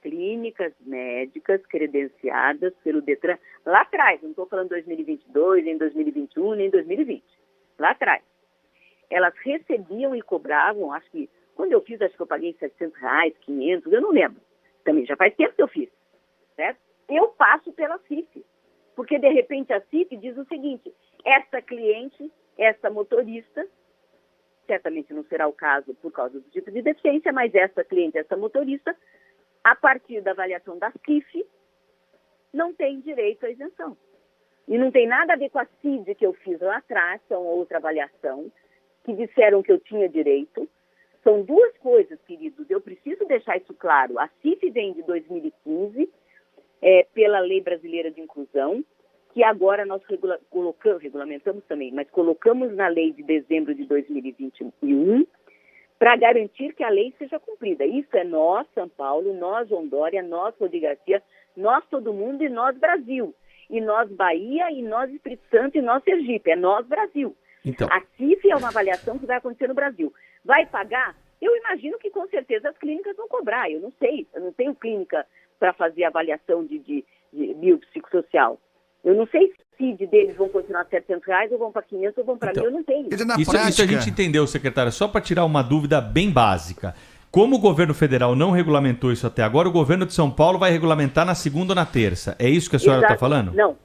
clínicas médicas credenciadas pelo Detran, lá atrás, não estou falando 2022, nem 2021, nem 2020, lá atrás, elas recebiam e cobravam, acho que, quando eu fiz, acho que eu paguei R$700, 500, eu não lembro, também já faz tempo que eu fiz, certo? Eu passo pela CIF, porque de repente a CIF diz o seguinte: essa cliente, essa motorista, certamente não será o caso por causa do tipo de deficiência, mas essa cliente, essa motorista, a partir da avaliação da CIF, não tem direito à isenção. E não tem nada a ver com a CID que eu fiz lá atrás, que é uma outra avaliação, que disseram que eu tinha direito. São duas coisas, queridos, eu preciso deixar isso claro. A CIF vem de 2015, pela Lei Brasileira de Inclusão, que agora nós regulamentamos também, mas colocamos na lei de dezembro de 2021 para garantir que a lei seja cumprida. Isso é nós, São Paulo, nós, Rondônia, nós, Rodrigo Garcia, nós, todo mundo, e nós, Brasil. E nós, Bahia, e nós, Espírito Santo, e nós, Sergipe. É nós, Brasil. Então. A CIF é uma avaliação que vai acontecer no Brasil. Vai pagar? Eu imagino que, com certeza, as clínicas vão cobrar. Eu não sei. Eu não tenho clínica para fazer avaliação de biopsicossocial. Eu não sei se o CID deles vão continuar a R$700 ou vão para 500 ou vão para 1.000, eu não tenho. Isso a gente entendeu, secretária. Só para tirar uma dúvida bem básica. Como o governo federal não regulamentou isso até agora, o governo de São Paulo vai regulamentar na segunda ou na terça. É isso que a senhora está falando? Não,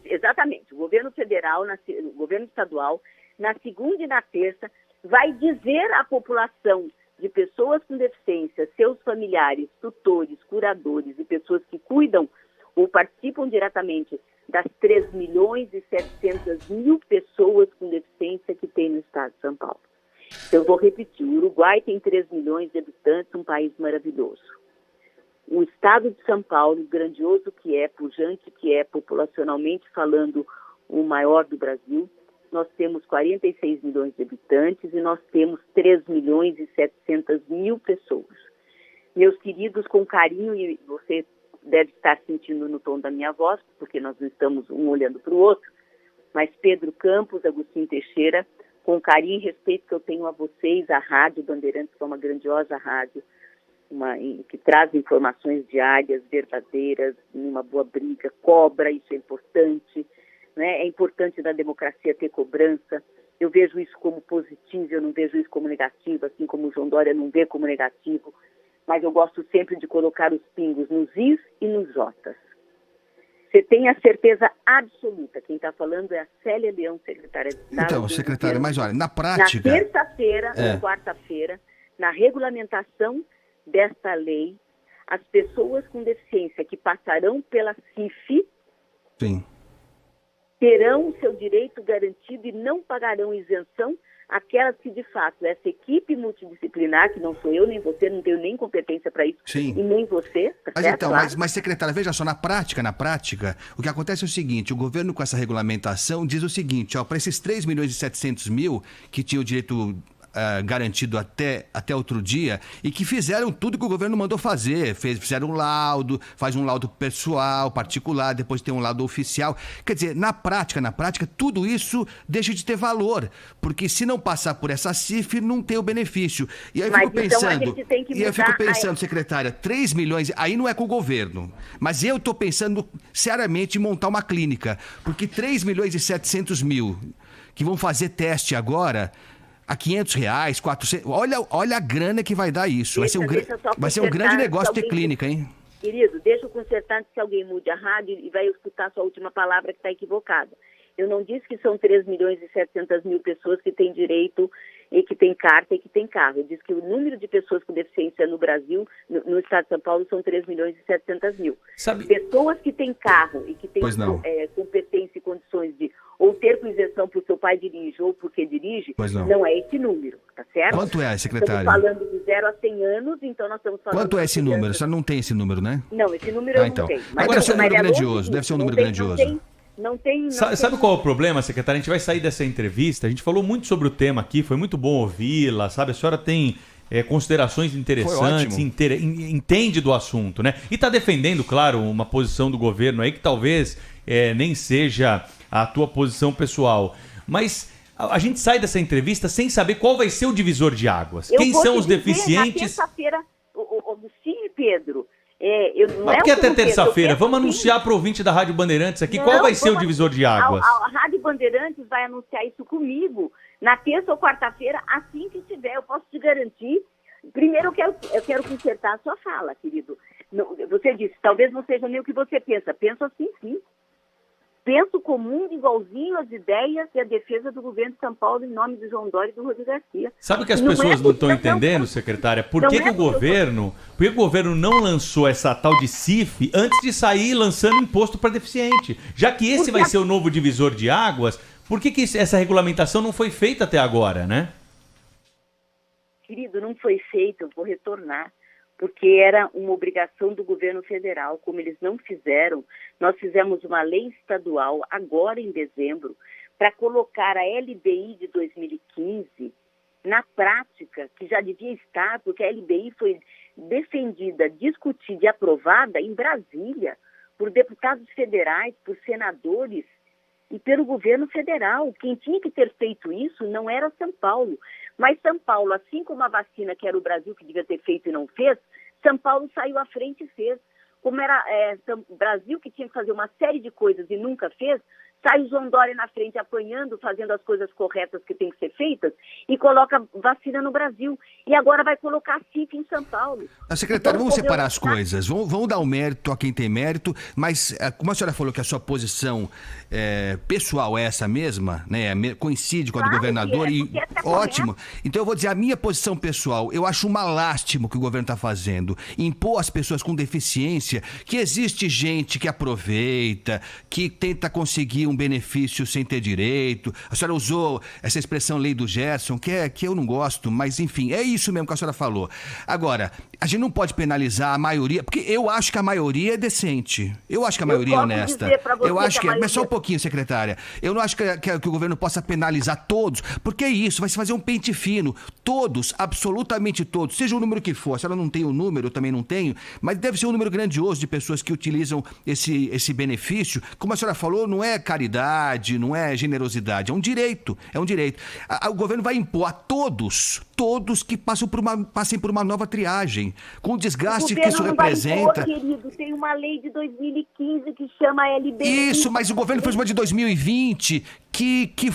exatamente. O governo federal, o governo estadual, na segunda e na terça, vai dizer à população de pessoas com deficiência, seus familiares, tutores, curadores e pessoas que cuidam ou participam diretamente das 3.700.000 pessoas com deficiência que tem no estado de São Paulo. Eu vou repetir, o Uruguai tem 3 milhões de habitantes, um país maravilhoso. O estado de São Paulo, grandioso que é, pujante que é, populacionalmente falando, o maior do Brasil, nós temos 46 milhões de habitantes e nós temos 3.700.000 pessoas. Meus queridos, com carinho, e você deve estar sentindo no tom da minha voz, porque nós não estamos um olhando para o outro, mas Pedro Campos, Agostinho Teixeira, com o carinho e respeito que eu tenho a vocês, a Rádio Bandeirantes, que é uma grandiosa rádio, que traz informações diárias, verdadeiras, numa boa briga, cobra, isso é importante, né? É importante na democracia ter cobrança. Eu vejo isso como positivo, eu não vejo isso como negativo, assim como o João Dória não vê como negativo, mas eu gosto sempre de colocar os pingos nos is e nos jotas. Você tem a certeza absoluta, quem está falando é a Célia Leão, secretária de Estado. Então, secretária, mas olha, na prática... Na terça-feira, ou quarta-feira, na regulamentação desta lei, as pessoas com deficiência que passarão pela CIF Sim. terão o seu direito garantido e não pagarão isenção aquelas que, de fato, essa equipe multidisciplinar, que não sou eu nem você, não tenho nem competência para isso, Sim. e nem você, tá Mas certo? então, Claro. mas secretária, veja só, na prática, o que acontece é o seguinte, o governo com essa regulamentação diz o seguinte, ó, para esses 3.700.000 que tinham o direito garantido até outro dia e que fizeram tudo que o governo mandou fazer, fizeram um laudo, faz um laudo pessoal, particular, depois tem um laudo oficial. Quer dizer, na prática, tudo isso deixa de ter valor, porque se não passar por essa CIF, não tem o benefício. E aí eu fico pensando, secretária, 3 milhões, aí não é com o governo, mas eu estou pensando seriamente em montar uma clínica, porque 3.700.000 que vão fazer teste agora a R$500, 400... Olha a grana que vai dar isso. Vai ser um grande negócio ter clínica, hein? Querido, deixa eu consertar antes que alguém mude a rádio e vai escutar sua última palavra que está equivocada. Eu não disse que são 3.700.000 pessoas que têm direito e que têm carta e que têm carro. Eu disse que o número de pessoas com deficiência no Brasil, no estado de São Paulo, são 3.700.000. Pessoas que têm carro e que têm competência e condições de ou ter com isenção porque o pai dirige ou porque dirige, não é esse número, tá certo? Quanto é, secretária? Estamos falando de 0 a 100 anos, então nós estamos falando... Quanto é esse número? Você não tem esse número, né? Não, esse número eu não tenho. Mas deve ser um número grandioso, deve ser um número grandioso. Sabe qual é o problema, secretária? A gente vai sair dessa entrevista, a gente falou muito sobre o tema aqui, foi muito bom ouvi-la, sabe? A senhora tem considerações interessantes, entende do assunto, né? E está defendendo, claro, uma posição do governo aí que talvez nem seja a tua posição pessoal. Mas a gente sai dessa entrevista sem saber qual vai ser o divisor de águas. Quem são os deficientes... Na terça-feira, sim, Pedro... Mas por que até terça-feira? Vamos anunciar para o ouvinte da Rádio Bandeirantes aqui qual vai ser o divisor de águas. A Rádio Bandeirantes vai anunciar isso comigo na terça ou quarta-feira, assim que tiver. Eu posso te garantir. Primeiro, eu quero consertar a sua fala, querido. Você disse, talvez não seja nem o que você pensa. Penso assim, sim. Penso comum, igualzinho às ideias e a defesa do governo de São Paulo em nome de João Dória e do Rodrigo Garcia. Sabe o que as pessoas não estão entendendo, secretária? Por que o governo não lançou essa tal de CIF antes de sair lançando imposto para deficiente? Já que esse vai ser o novo divisor de águas, por que essa regulamentação não foi feita até agora, né? Querido, não foi feito, eu vou retornar. porque era uma obrigação do governo federal. Como eles não fizeram, nós fizemos uma lei estadual, agora em dezembro, para colocar a LBI de 2015 na prática, que já devia estar, porque a LBI foi defendida, discutida e aprovada em Brasília por deputados federais, por senadores e pelo governo federal. Quem tinha que ter feito isso não era São Paulo. Mas São Paulo, assim como a vacina, que era o Brasil que devia ter feito e não fez, São Paulo saiu à frente e fez. Como era o Brasil que tinha que fazer uma série de coisas e nunca fez, sai o João Dória na frente apanhando, fazendo as coisas corretas que têm que ser feitas e coloca vacina no Brasil. E agora vai colocar a CIF em São Paulo. Secretário, vamos separar as coisas. Vamos dar o mérito a quem tem mérito, mas como a senhora falou que a sua posição pessoal é essa mesma, né? Coincide com a do governador e ótimo. Então eu vou dizer a minha posição pessoal. Eu acho uma lástima o que o governo está fazendo. Impor às pessoas com deficiência que existe gente que aproveita, que tenta conseguir um benefício sem ter direito. A senhora usou essa expressão lei do Gerson, que eu não gosto, mas enfim, é isso mesmo que a senhora falou. Agora, a gente não pode penalizar a maioria, porque eu acho que a maioria é decente. Eu acho que a maioria é honesta. Eu acho que mas só um pouquinho, secretária. Eu não acho que o governo possa penalizar todos, porque é isso, vai se fazer um pente fino. Todos, absolutamente todos, seja o número que for. A senhora não tem o número, eu também não tenho, mas deve ser um número grandioso de pessoas que utilizam esse benefício. Como a senhora falou, não é caridade, não é generosidade, é um direito, é um direito. O governo vai impor a todos que passem por uma nova triagem, com o desgaste que isso representa. Querido, tem uma lei de 2015 que chama LBI. Isso, mas o governo fez uma de 2020 que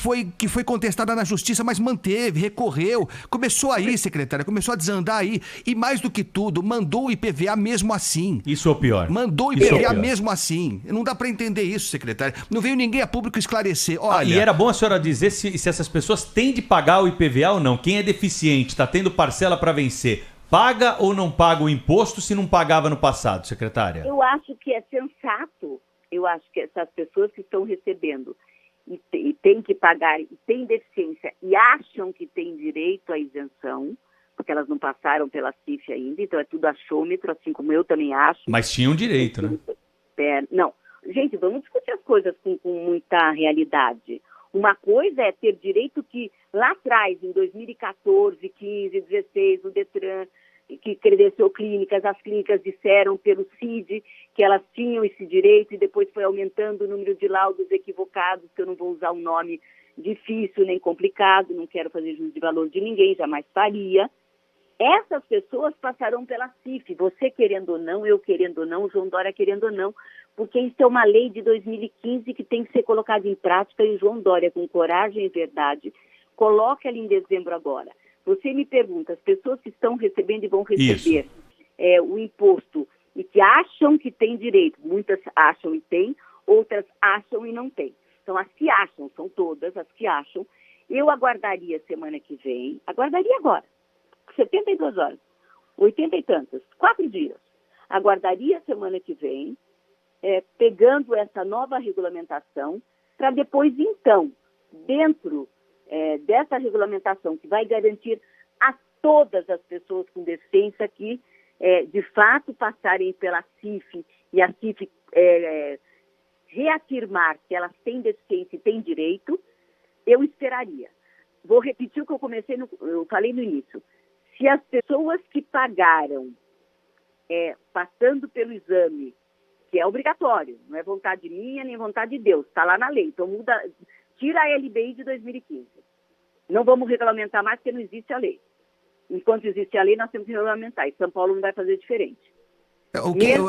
foi contestada na justiça, mas manteve, recorreu. Começou aí, secretária, começou a desandar aí. E mais do que tudo, mandou o IPVA mesmo assim. Isso é o pior. Mandou o IPVA mesmo assim. Não dá para entender isso, secretária. Não veio ninguém a público esclarecer. Olha... E era bom a senhora dizer se essas pessoas têm de pagar o IPVA ou não. Quem é deficiente, está tendo parcela para vencer, paga ou não paga o imposto se não pagava no passado, secretária? Eu acho que é sensato. Eu acho que essas pessoas que estão recebendo e têm que pagar e têm deficiência e acham que têm direito à isenção, porque elas não passaram pela CIF ainda, então é tudo achômetro, assim como eu também acho. Mas tinham direito, né? Não. Gente, vamos discutir as coisas com muita realidade. Uma coisa é ter direito que lá atrás, em 2014, 15, 16, o Detran, que credenciou clínicas, as clínicas disseram pelo CID que elas tinham esse direito e depois foi aumentando o número de laudos equivocados, que eu não vou usar um nome difícil nem complicado, não quero fazer juízo de valor de ninguém, jamais faria. Essas pessoas passarão pela CIF, você querendo ou não, eu querendo ou não, o João Dória querendo ou não, porque isso é uma lei de 2015 que tem que ser colocada em prática e o João Dória, com coragem e verdade, coloca ela em dezembro agora. Você me pergunta, as pessoas que estão recebendo e vão receber o imposto e que acham que têm direito, muitas acham e têm, outras acham e não têm. Então, as que acham, são todas as que acham, eu aguardaria semana que vem, aguardaria agora, 72 horas, 80 e tantas, 4 dias, aguardaria semana que vem, pegando essa nova regulamentação, para depois, então, dentro dessa regulamentação que vai garantir a todas as pessoas com deficiência que, de fato, passarem pela CIF e a CIF reafirmar que elas têm deficiência e têm direito, eu esperaria. Vou repetir o que eu falei no início. Se as pessoas que pagaram passando pelo exame, que é obrigatório, não é vontade minha nem vontade de Deus, está lá na lei, então tira a LBI de 2015. Não vamos regulamentar mais porque não existe a lei. Enquanto existe a lei, nós temos que regulamentar. E São Paulo não vai fazer diferente.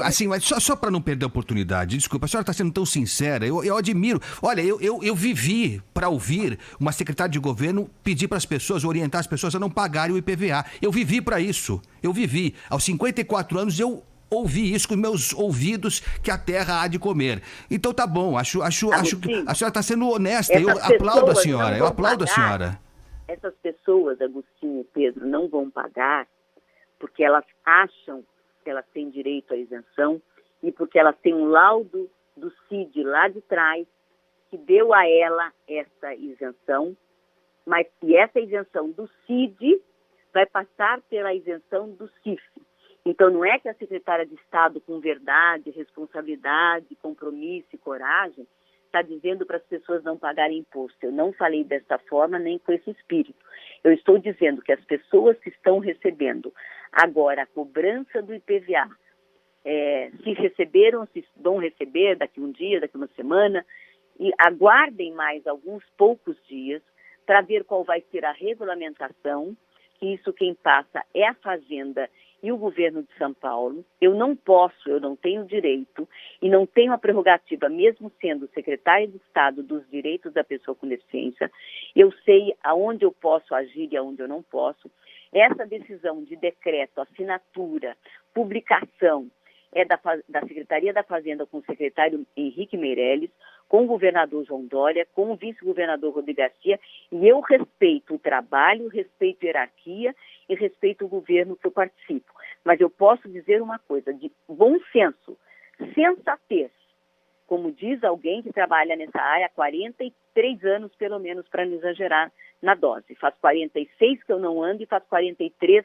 Assim, mas só para não perder a oportunidade, desculpa, a senhora está sendo tão sincera, eu admiro. Olha, eu vivi para ouvir uma secretária de governo pedir para as pessoas, orientar as pessoas a não pagarem o IPVA. Eu vivi para isso. Eu vivi. Aos 54 anos, eu ouvi isso com meus ouvidos, que a terra há de comer. Então tá bom, acho que a senhora está sendo honesta. Eu aplaudo a senhora, eu aplaudo a senhora. Essas pessoas, Agostinho e Pedro, não vão pagar porque elas acham que elas têm direito à isenção e porque elas têm um laudo do CID lá de trás que deu a ela essa isenção, mas que essa isenção do CID vai passar pela isenção do CIF. Então, não é que a secretária de Estado, com verdade, responsabilidade, compromisso e coragem, está dizendo para as pessoas não pagarem imposto. Eu não falei dessa forma, nem com esse espírito. Eu estou dizendo que as pessoas que estão recebendo agora a cobrança do IPVA, se receberam, se vão receber daqui um dia, daqui uma semana, e aguardem mais alguns poucos dias para ver qual vai ser a regulamentação, que isso quem passa é a Fazenda e o governo de São Paulo. Eu não tenho direito e não tenho a prerrogativa, mesmo sendo secretária de Estado dos Direitos da Pessoa com Deficiência, eu sei aonde eu posso agir e aonde eu não posso. Essa decisão de decreto, assinatura, publicação, é da Secretaria da Fazenda com o secretário Henrique Meirelles, com o governador João Dória, com o vice-governador Rodrigo Garcia, e eu respeito o trabalho, respeito a hierarquia e respeito o governo que eu participo. Mas eu posso dizer uma coisa, de bom senso, sensatez, como diz alguém que trabalha nessa área há 43 anos, pelo menos, para não exagerar na dose. Faz 46 que eu não ando e faz 43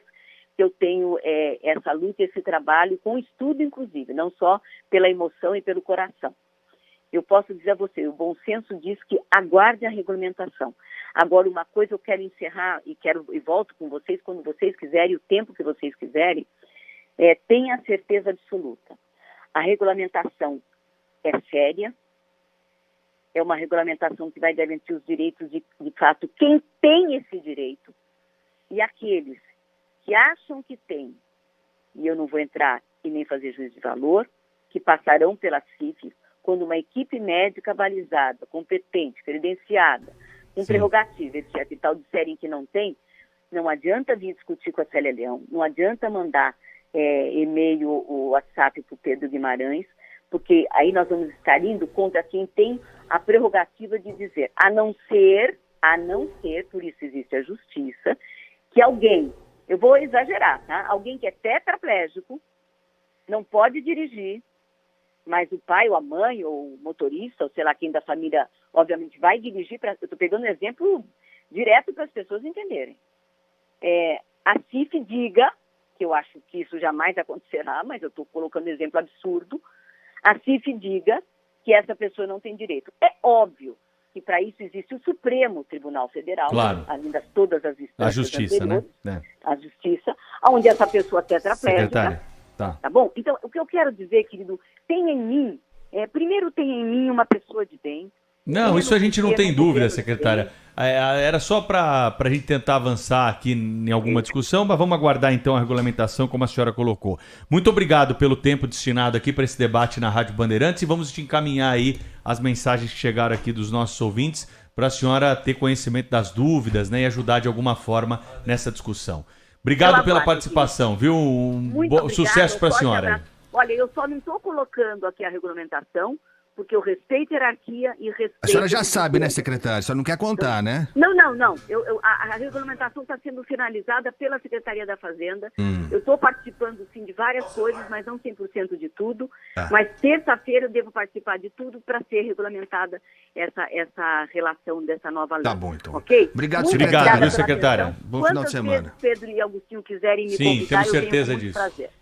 que eu tenho essa luta, esse trabalho, com estudo, inclusive, não só pela emoção e pelo coração. Eu posso dizer a você, o bom senso diz que aguarde a regulamentação. Agora, uma coisa eu quero encerrar e volto com vocês quando vocês quiserem, o tempo que vocês quiserem, tenha certeza absoluta. A regulamentação é séria, é uma regulamentação que vai garantir os direitos de fato, quem tem esse direito, e aqueles que acham que tem, e eu não vou entrar e nem fazer juízo de valor, que passarão pela CIF, quando uma equipe médica balizada, competente, credenciada, com prerrogativa, etc. e tal, disserem que não tem, não adianta vir discutir com a Célia Leão, não adianta mandar e-mail ou WhatsApp para o Pedro Guimarães, porque aí nós vamos estar indo contra quem tem a prerrogativa de dizer, a não ser, por isso existe a justiça, que alguém, eu vou exagerar, tá? Alguém que é tetraplégico, não pode dirigir, mas o pai ou a mãe ou o motorista, ou sei lá quem da família, obviamente vai dirigir, eu estou pegando um exemplo direto para as pessoas entenderem. A CIF diga, que eu acho que isso jamais acontecerá, mas eu estou colocando um exemplo absurdo, a CIF diga que essa pessoa não tem direito. É óbvio que para isso existe o Supremo Tribunal Federal, claro, além das todas as instâncias a justiça, né? A justiça, onde essa pessoa tetraplégica, tá bom? Então, o que eu quero dizer, querido, tem em mim, primeiro tem em mim uma pessoa de bem. Não, isso a gente não tem dúvida, secretária. Era só para a gente tentar avançar aqui em alguma discussão, mas vamos aguardar então a regulamentação, como a senhora colocou. Muito obrigado pelo tempo destinado aqui para esse debate na Rádio Bandeirantes e vamos te encaminhar aí as mensagens que chegaram aqui dos nossos ouvintes para a senhora ter conhecimento das dúvidas, né, e ajudar de alguma forma nessa discussão. Obrigado pela participação, viu? Sucesso para a senhora. Olha, eu só não estou colocando aqui a regulamentação, porque eu respeito a hierarquia e respeito... A senhora já sabe, né, secretária? A senhora não quer contar, né? Não. A regulamentação está sendo finalizada pela Secretaria da Fazenda. Eu estou participando, sim, de várias coisas, mas não 100% de tudo. Mas terça-feira eu devo participar de tudo para ser regulamentada essa relação dessa nova lei. Tá bom, então. Ok? Obrigado, secretária. Obrigado, viu, secretária? Bom final de semana. Pedro e Agostinho quiserem me convidar, temos certeza eu venho com muito disso. prazer.